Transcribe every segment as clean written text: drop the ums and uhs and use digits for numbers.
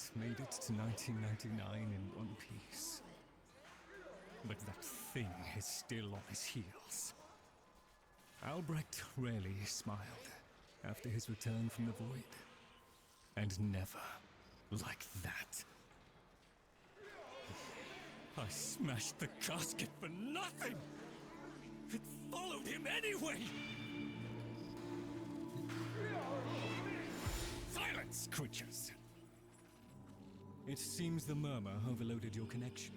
Albrecht made it to 1999 in one piece. But that thing is still on his heels. Albrecht rarely smiled after his return from the void. And never like that. I smashed the casket for nothing! It followed him anyway! Silence, creatures! It seems the murmur overloaded your connection.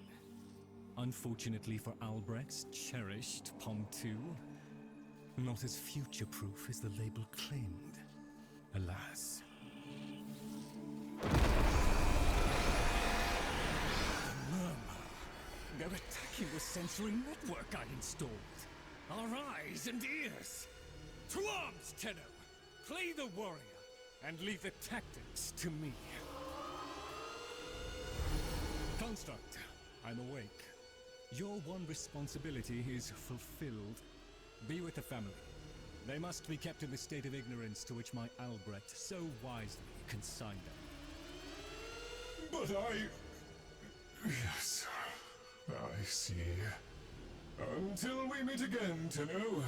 Unfortunately for Albrecht's cherished Pom-2, not as future-proof as the label claimed. Alas. The murmur. They're attacking the sensory network I installed. Our eyes and ears. To arms, Tenno! Play the warrior, and leave the tactics to me. Construct, I'm awake. Your one responsibility is fulfilled. Be with the family. They must be kept in the state of ignorance to which my Albrecht so wisely consigned them. But Yes, I see. Until we meet again, Tenno.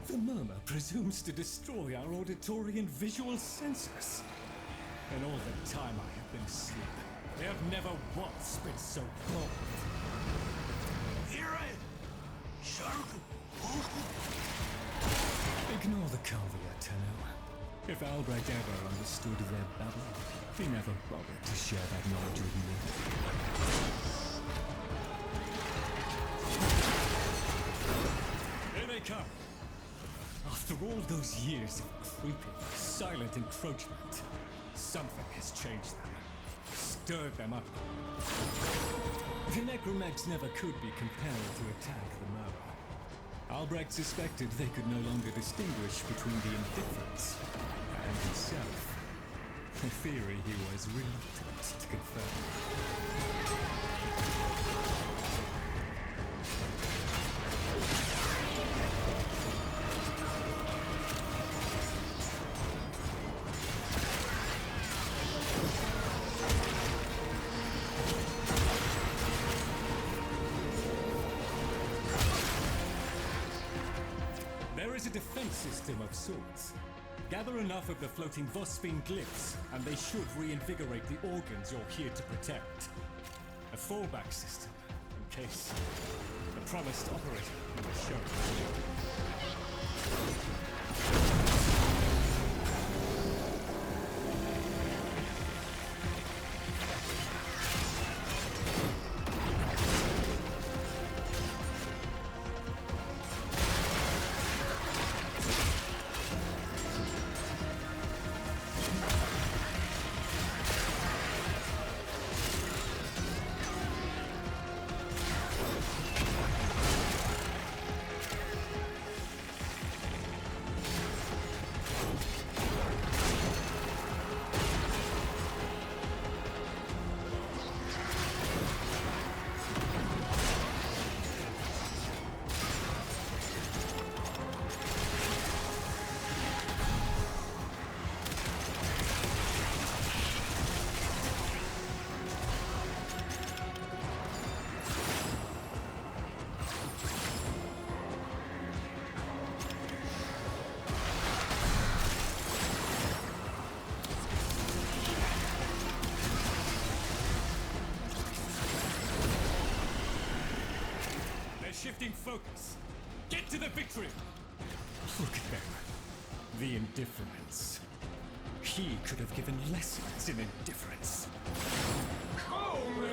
The murmur presumes to destroy our auditory and visual senses. In all the time I have been asleep, they have never once been so bold. Hear it? Shark? Ignore the caveat, Tenno. If Albrecht ever understood their babble, he never bothered to share that knowledge with me. Here they come. After all those years of creeping, silent encroachment, something has changed them, stirred them up. The necromegs never could be compelled to attack the murmur. Albrecht suspected they could no longer distinguish between the indifferents and himself. A theory he was reluctant to confirm. There is a defense system of sorts. Gather enough of the floating Vosphine glyphs, and they should reinvigorate the organs you're here to protect. A fallback system, in case the promised operator will show. Shifting focus. Get to the victory! Look at them. The indifference. He could have given lessons in indifference. Come!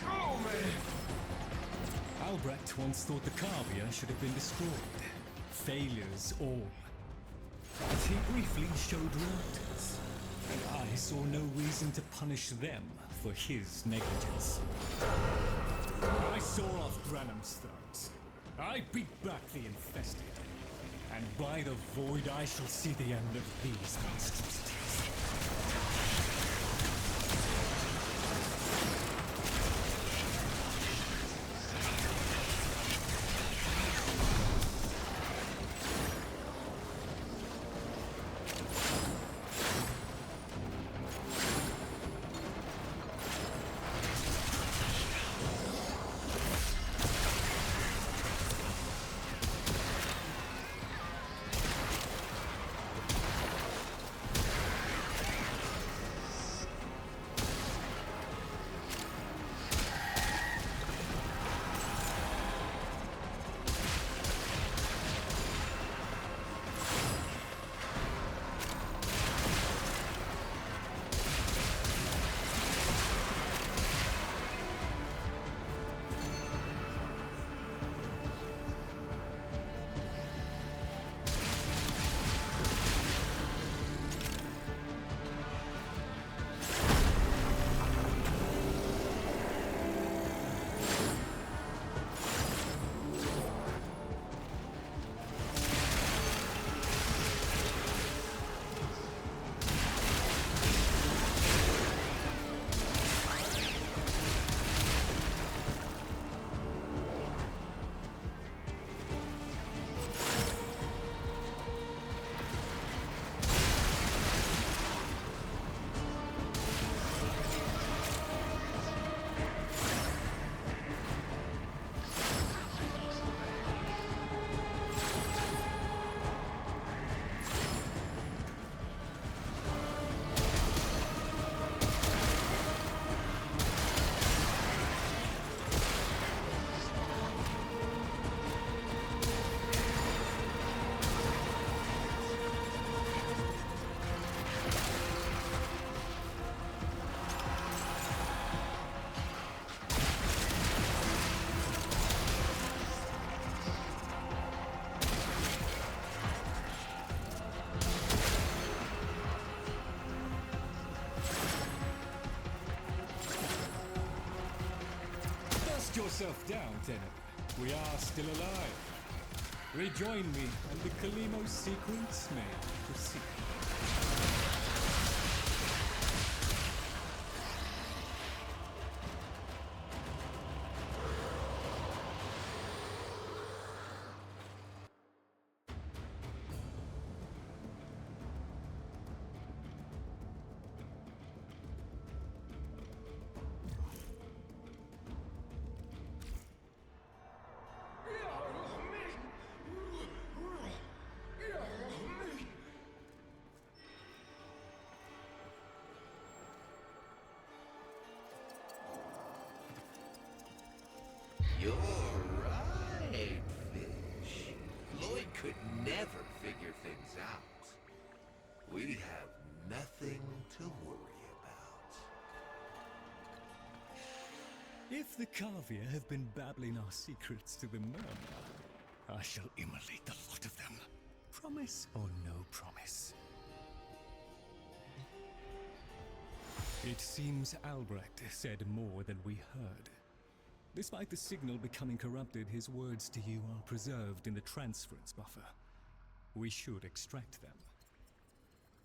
Come! Albrecht once thought the Cavia should have been destroyed. failures all. But he briefly showed reluctance, and I saw no reason to punish them for his negligence. I saw off Granum's thugs. I beat back the infested. And by the void I shall see the end of these monstrosities. Yourself down, Tenor. We are still alive. Rejoin me, and the Kalimo sequence may proceed. You're right, Fish. Lloyd could never figure things out. We have nothing to worry about. If the Kavir have been babbling our secrets to the Murmur, I shall immolate the lot of them. Promise or no promise? It seems Albrecht said more than we heard. Despite the signal becoming corrupted, his words to you are preserved in the transference buffer. We should extract them.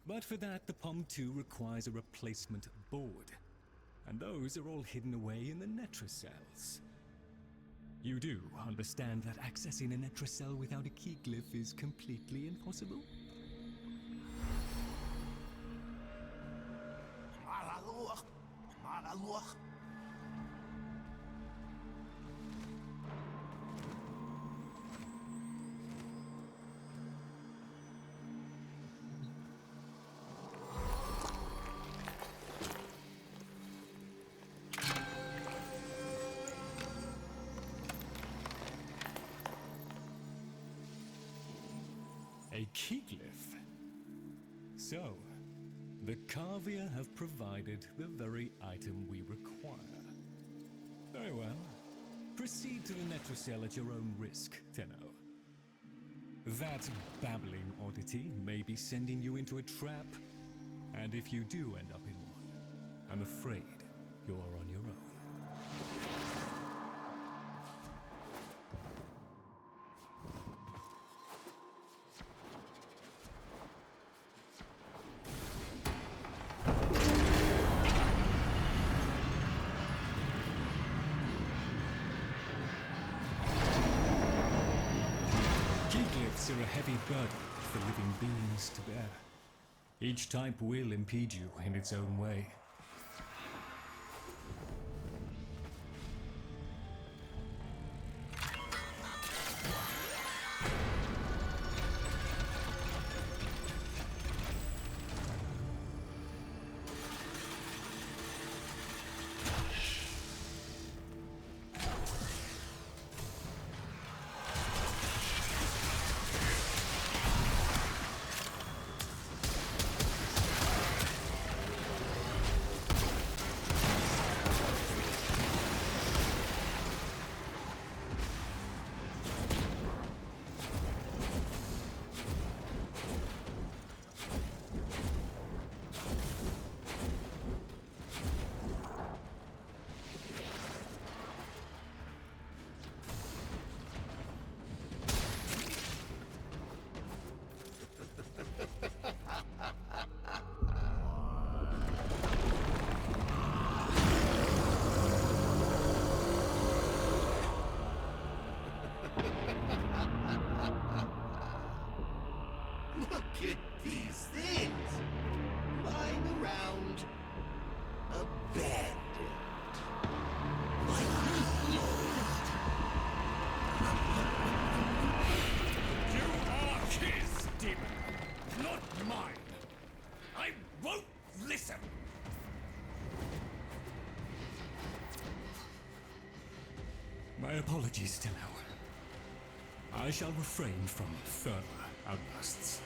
But for that, the POM 2 requires a replacement board. And those are all hidden away in the Netracells. You do understand that accessing a Netracell without a key glyph is completely impossible? A key glyph? So, the Kavir have provided the very item we require. Very well. Proceed to the Netracell at your own risk, Tenno. That babbling oddity may be sending you into a trap, and if you do end up in one, I'm afraid you're on your own. Glyphs are a heavy burden for living beings to bear. Each type will impede you in its own way. Look at these things lying around, abandoned. You are his demon, not mine. I won't listen. My apologies, Tenno. I shall refrain from further outbursts.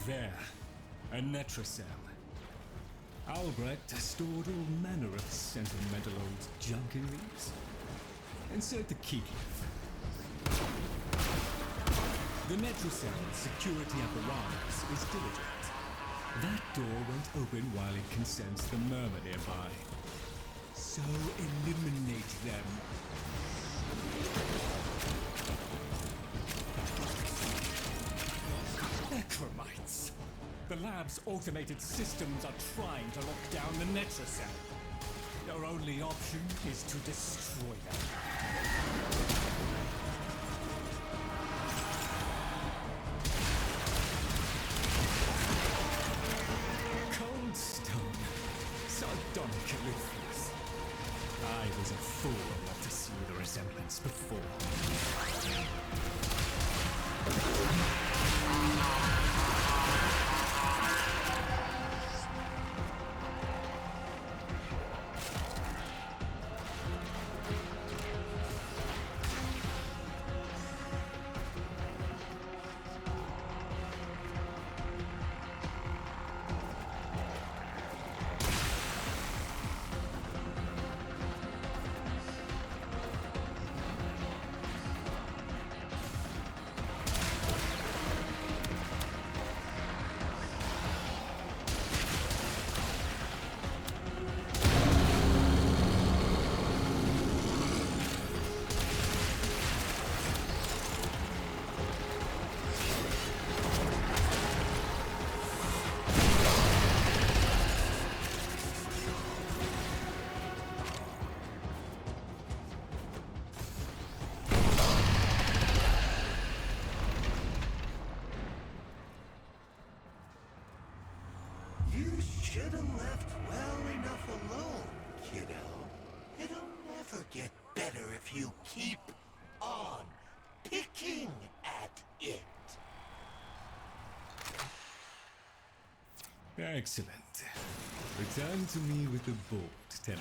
There, a Netracell. Albrecht stored all manner of sentimental old junk in these. Insert the key glyph. The Netracell's security apparatus is diligent. That door won't open while it can sense the murmur nearby. So eliminate them. Necromites! The lab's automated systems are trying to lock down the Netrocell. Our only option is to destroy them. Cold stone. Sardonic Calyphius. I was a fool not to see the resemblance before. You should have left well enough alone, kiddo. It'll never get better if you keep on picking at it. Excellent. Return to me with the board, Tenor.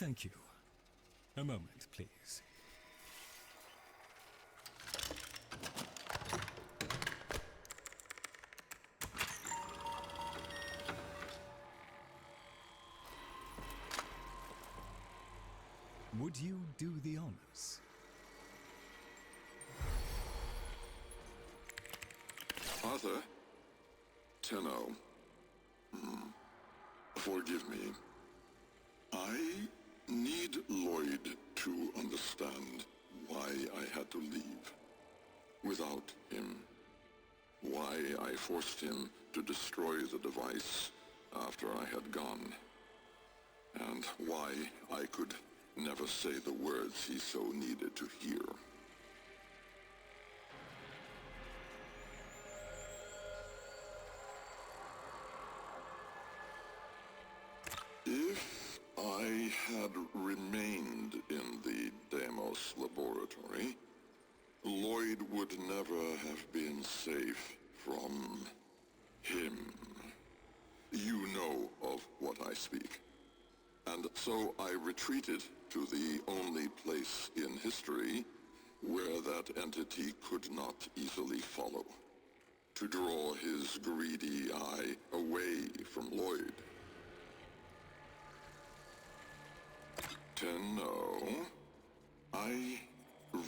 Thank you. A moment, please. Would you do the honors? Arthur? Tenno. Forgive me. I need Lloyd to understand why I had to leave. Without him. Why I forced him to destroy the device after I had gone. And why I could never say the words he so needed to hear. If I had remained in the Deimos laboratory, Lloyd would never have been safe from him. You know of what I speak. And so I retreated to the only place in history where that entity could not easily follow, to draw his greedy eye away from Lloyd. Tenno, I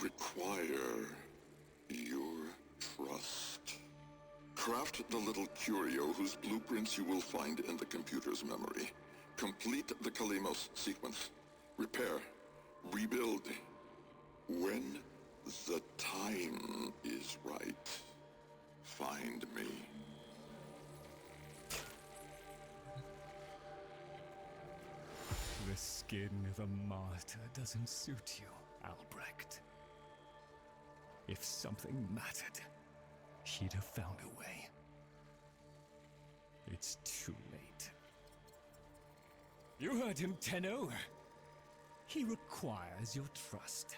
require your trust. Craft the little curio whose blueprints you will find in the computer's memory. Complete the Kalimos sequence. Repair Rebuild when the time is right. Find me. The skin of a martyr doesn't suit you, Albrecht. If something mattered, he'd have found a way. It's too late. You heard him, Tenno. He requires your trust.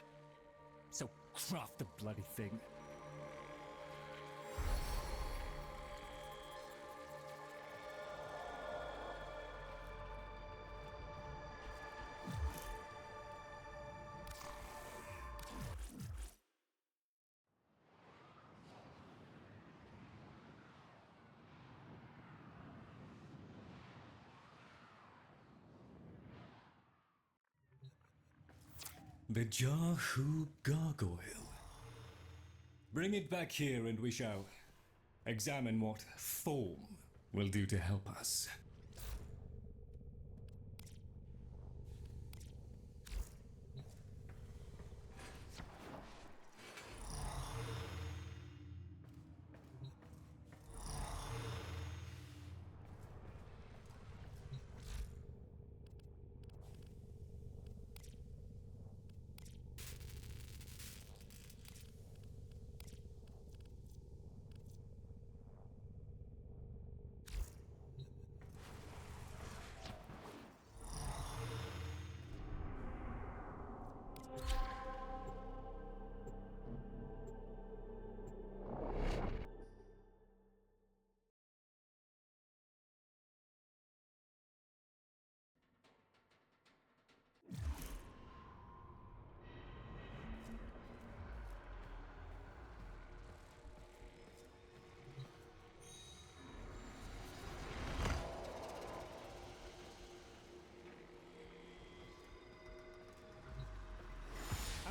So craft the bloody thing. The Jahu Gargoyle. Bring it back here and we shall examine what form will do to help us.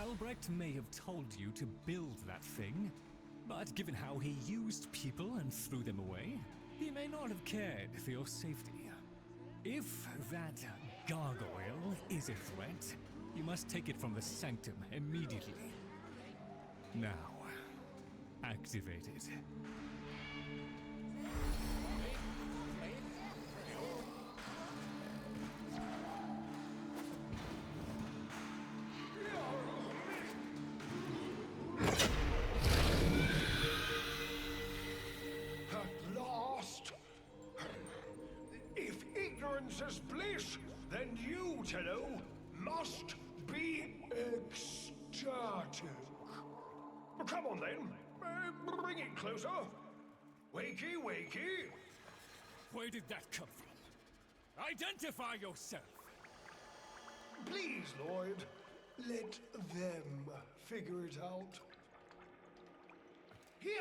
Albrecht may have told you to build that thing, but given how he used people and threw them away, he may not have cared for your safety. If that gargoyle is a threat, you must take it from the sanctum immediately. Now, activate it. Is bliss, then you, Tenno, must be ecstatic. Come on then, bring it closer. Wakey, wakey. Where did that come from? Identify yourself! Please, Lloyd, let them figure it out. Here,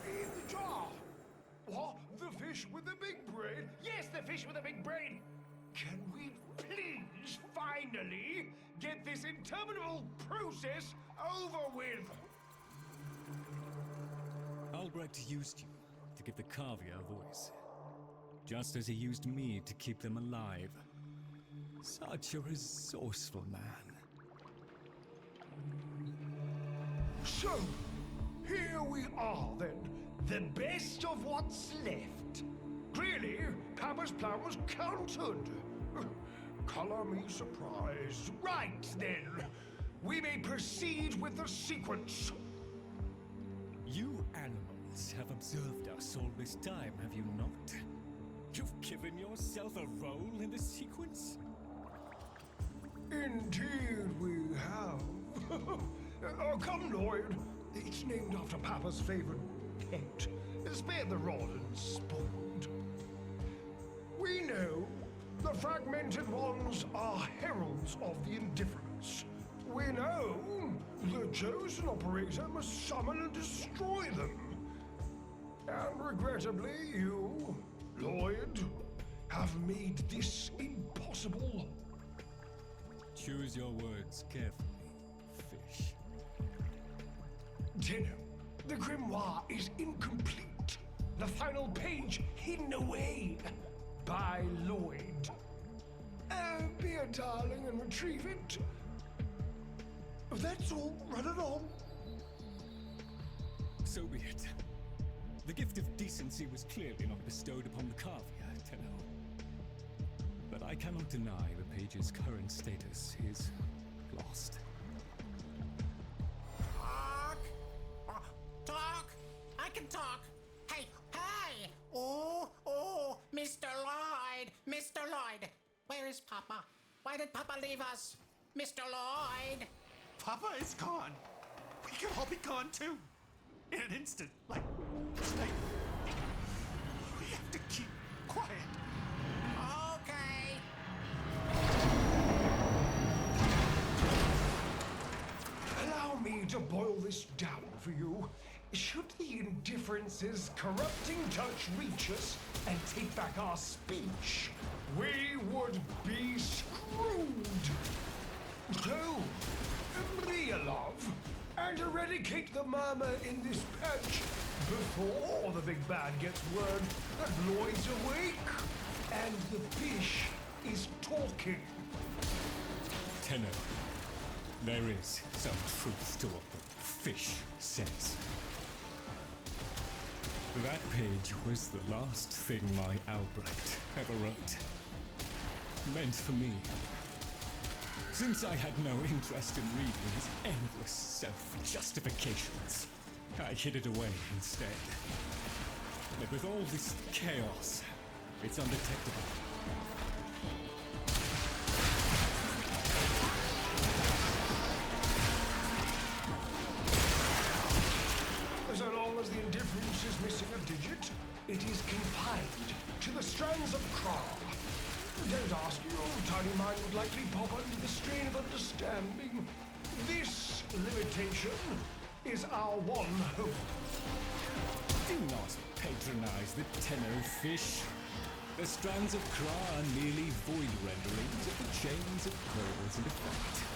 in the jar. What? The fish with the big brain? Yes, the fish with the big brain! Can we please finally get this interminable process over with? Albrecht used you to give the Cavia a voice, just as he used me to keep them alive. Such a resourceful man. So, here we are then. The best of what's left. Clearly, Papa's plan was countered. Color me surprised. Right then, we may proceed with the sequence. You animals have observed us all this time, have you not? You've given yourself a role in the sequence? Indeed we have. Come, Lloyd. It's named after Papa's favorite pet. Spare the rod and spoiled. We know the fragmented ones are heralds of the indifference. We know the chosen operator must summon and destroy them. And regrettably, you, Lloyd, have made this impossible. Choose your words carefully, fish. Tenno, the grimoire is incomplete. The final page hidden away by Lloyd. Be a darling and retrieve it. That's all. Run it on. So be it. The gift of decency was clearly not bestowed upon the Carvia, Tenno. But I cannot deny the page's current status is lost. Talk! Talk! I can talk! Hey! Hey! Oh, Mr. Lloyd! Mr. Lloyd! Where is Papa? Why did Papa leave us? Mr. Lloyd! Papa is gone. We could all be gone too. In an instant. Like, we have to keep quiet. Okay. Allow me to boil this down for you. Should the indifference's corrupting touch reach us and take back our speech, we would be screwed. So, be a love, and eradicate the murmur in this patch before the big bad gets word that Lloyd's awake and the fish is talking. Tenno, there is some truth to what the fish says. That page was the last thing my Albrecht ever wrote. Meant for me. Since I had no interest in reading his endless self-justifications, I hid it away instead. But with all this chaos, it's undetectable. So long as the indifference is missing a digit, it is confined to the strands of Kra. Don't ask, your tiny mind would likely pop under the strain of understanding. This limitation is our one hope. Do not patronize the Tenno fish. The strands of Kra are merely void renderings of the chains of cause and effect.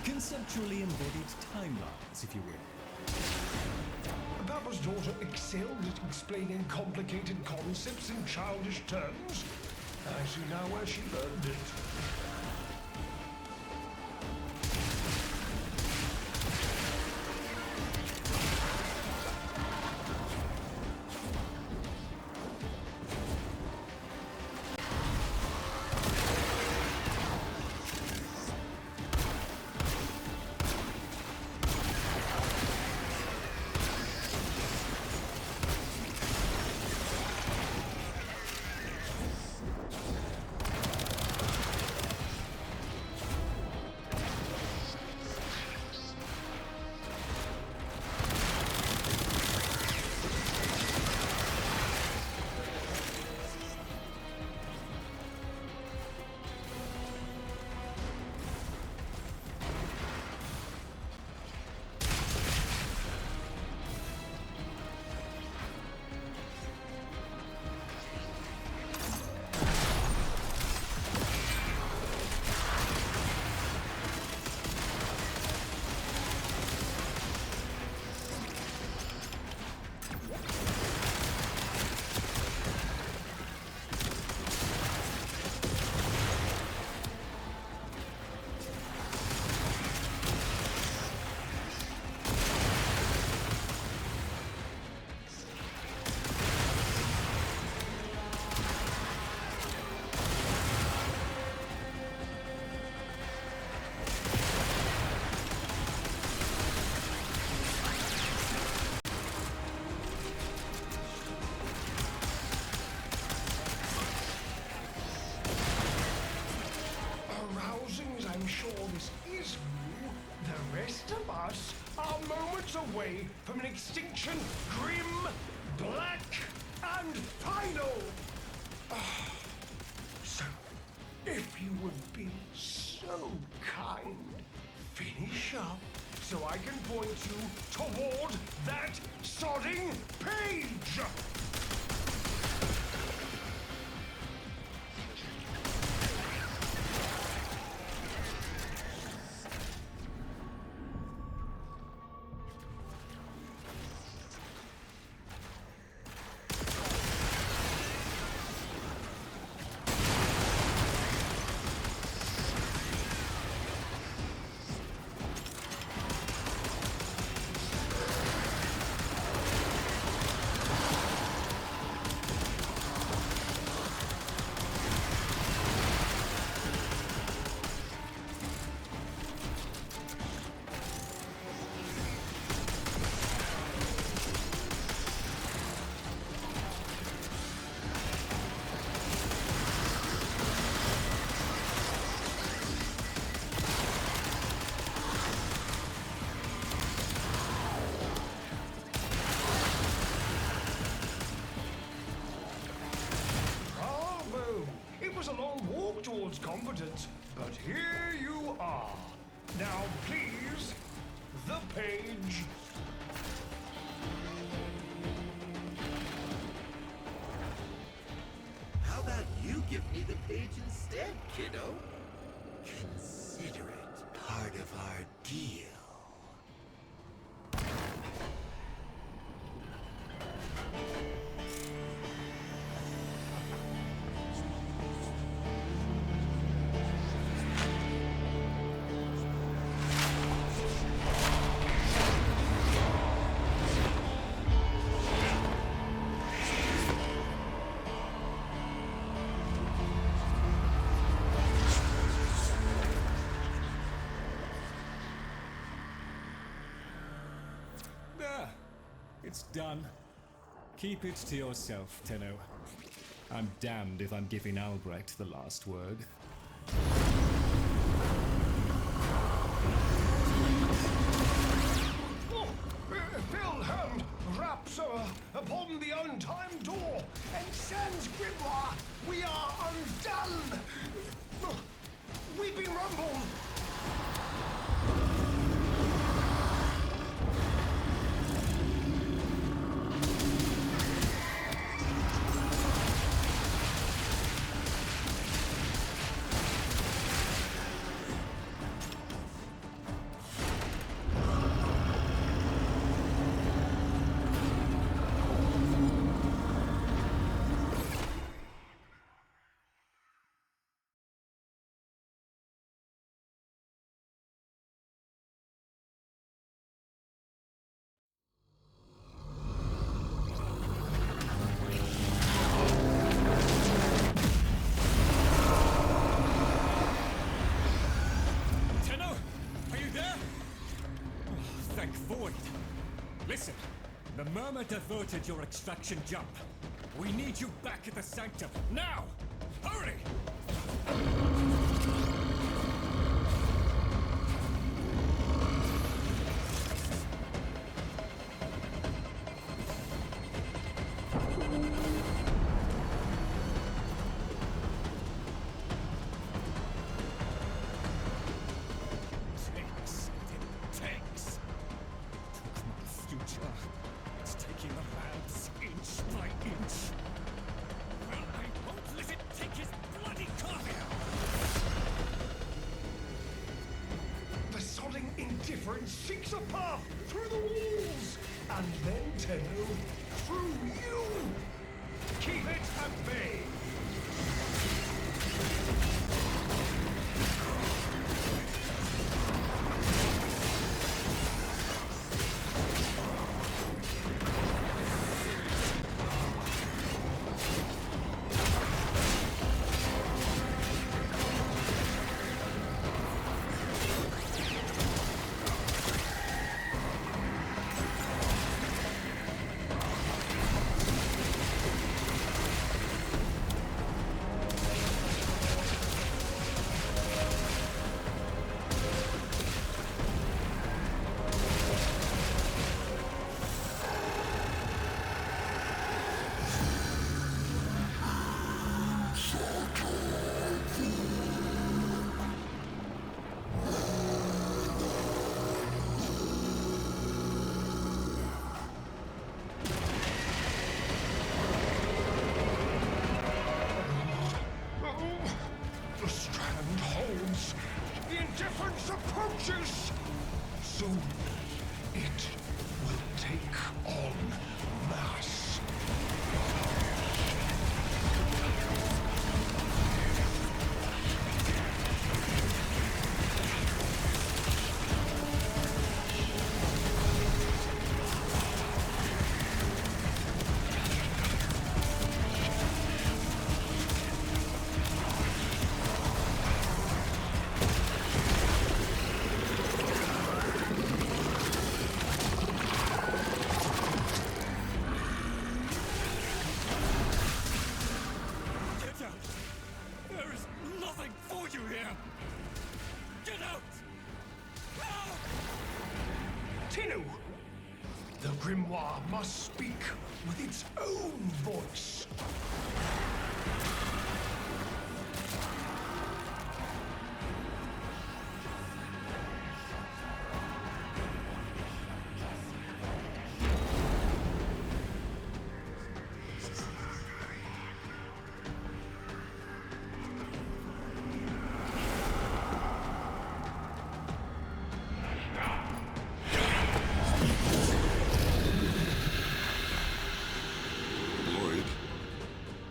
Conceptually embodied timelines, if you will. Papa's daughter excelled at explaining complicated concepts in childish terms. I see now where she learned it. I'm sure this is new, the rest of us are moments away from an extinction grim, black, and final. So, if you would be so kind, finish up so I can point you toward that sodding page! was confident, but here you are. Now, please, the page. How about you give me the page instead, kiddo? Consider it part of our deal. There. It's done. Keep it to yourself, Tenno. I'm damned if I'm giving Albrecht the last word. Wilhelm raps upon the untimed door, and sans grimoire, we are undone! Weeping Rumble! Listen, the murmur diverted your extraction jump. We need you back at the sanctum, now! Hurry! It's taking the lands inch by inch. Well, I won't let it take his bloody coffee out! The sodding indifference seeks a path through the walls, and then, Tenno, through you! Keep it at bay! The indifference approaches! Soon, it will take on mass. Tinu! The grimoire must speak with its own voice.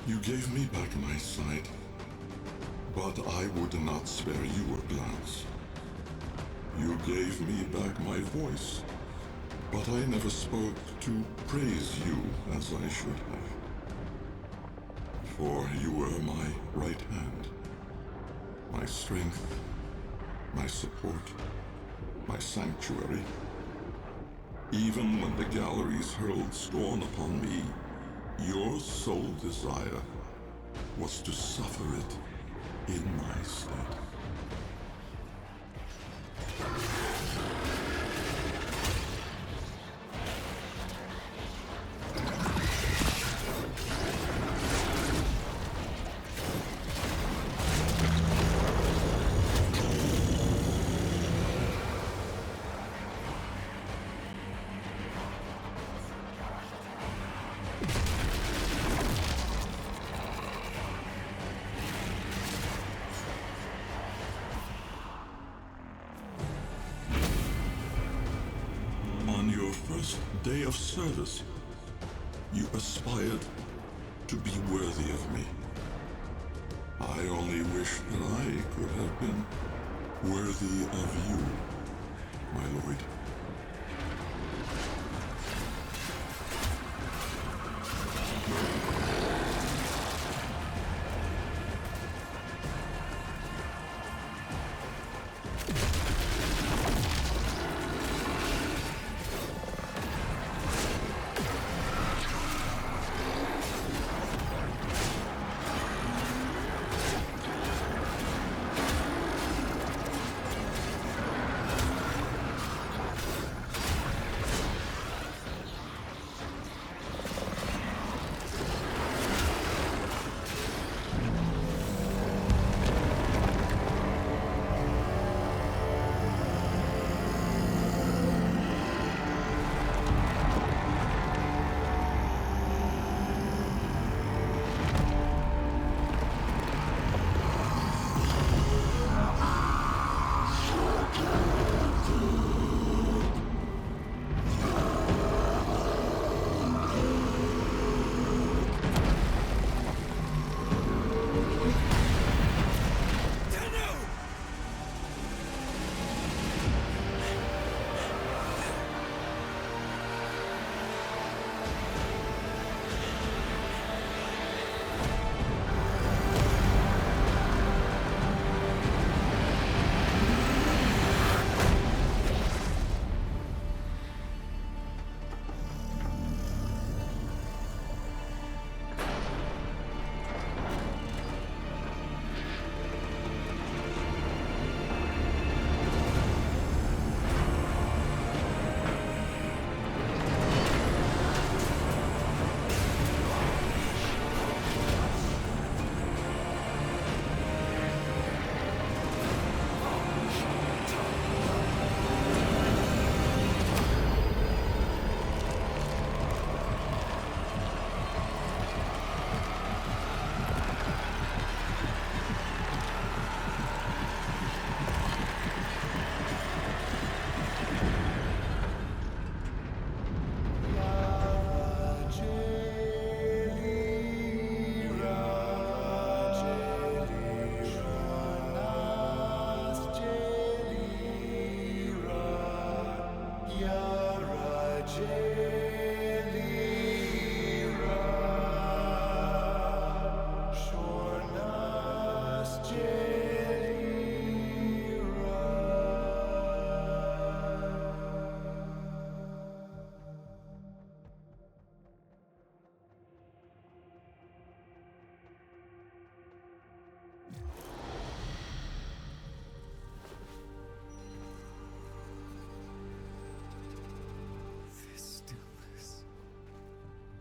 You gave me back my sight, but I would not spare you a glance. You gave me back my voice, but I never spoke to praise you as I should have. For you were my right hand, my strength, my support, my sanctuary. Even when the galleries hurled scorn upon me, your sole desire was to suffer it in my stead. On your first day of service, you aspired to be worthy of me. I only wish that I could have been worthy of you, my lord.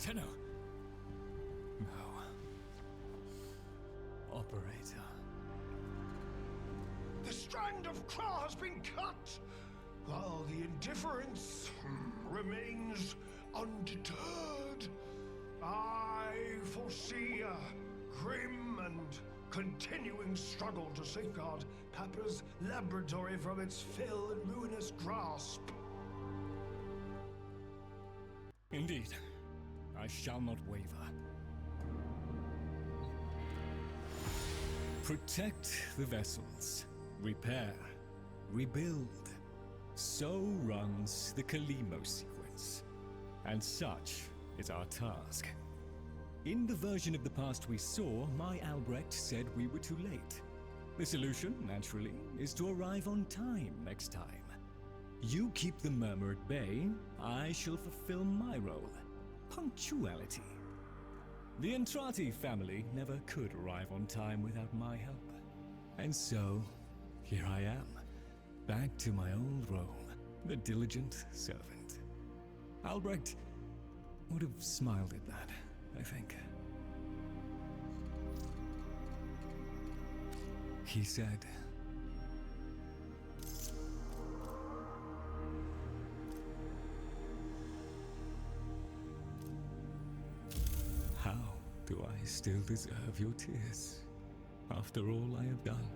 Tenno. No. Operator. The strand of claw has been cut, while the indifference remains undeterred. I foresee a grim and continuing struggle to safeguard Papa's laboratory from its fell and ruinous grasp. Indeed. I shall not waver. Protect the vessels. Repair. Rebuild. So runs the Kalimo sequence. And such is our task. In the version of the past we saw, my Albrecht said we were too late. The solution, naturally, is to arrive on time next time. You keep the murmur at bay, I shall fulfill my role. Punctuality. The Entrati family never could arrive on time without my help. And so, here I am, back to my old role, the diligent servant. Albrecht would have smiled at that, I think. He said, "How do I still deserve your tears after all I have done?"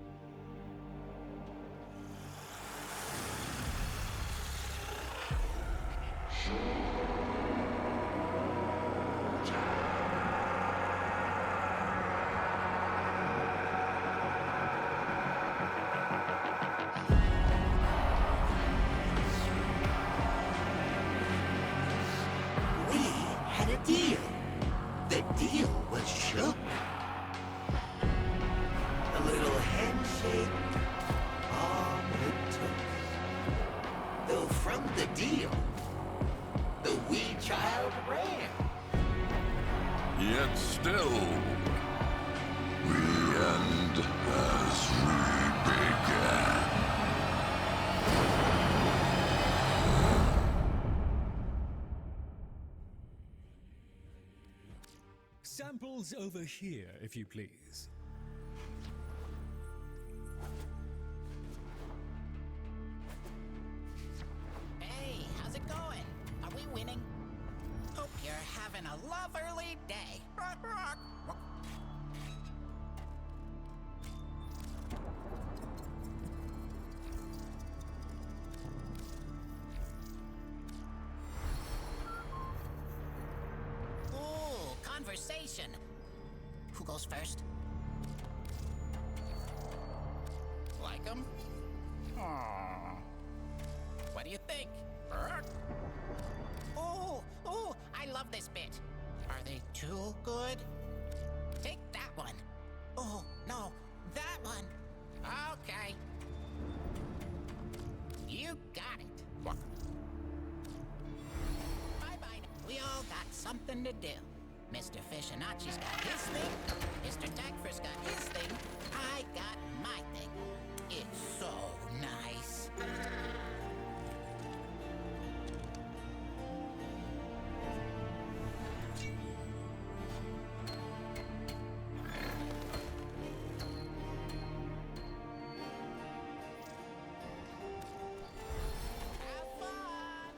We had a deal. The deal was shook. A little handshake, all it took. Though from the deal, the wee child ran. Yet still, we end as we began. Samples over here, if you please. Hey, how's it going? Are we winning? Hope you're having a lovely day. Rock, rock. Rock. Ooh, conversation. Who goes first? Like 'em? Aww. What do you think? Oh, I love this bit. Are they too good? Take that one. Oh, no, that one. Okay. You got it. Bye-bye. We all got something to do. Mr. Fishinacci's got his thing. Mr. Tagford's got his thing. I got my thing. It's so nice. Have fun!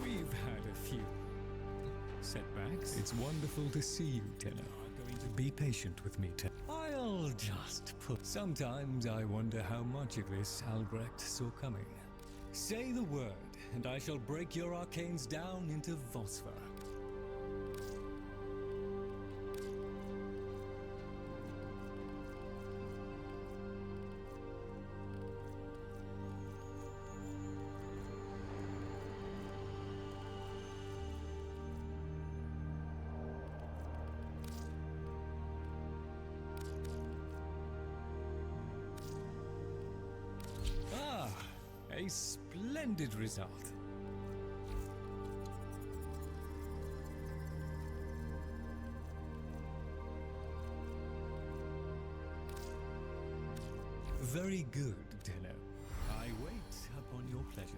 We've had a few setbacks. It's wonderful to see you, Tenor. Going to be patient with me, Tenor. I'll just put... Sometimes I wonder how much of this Albrecht saw coming. Say the word, and I shall break your arcanes down into Vosper. Ah, a splendid result. Very good, Tenno. I wait upon your pleasure.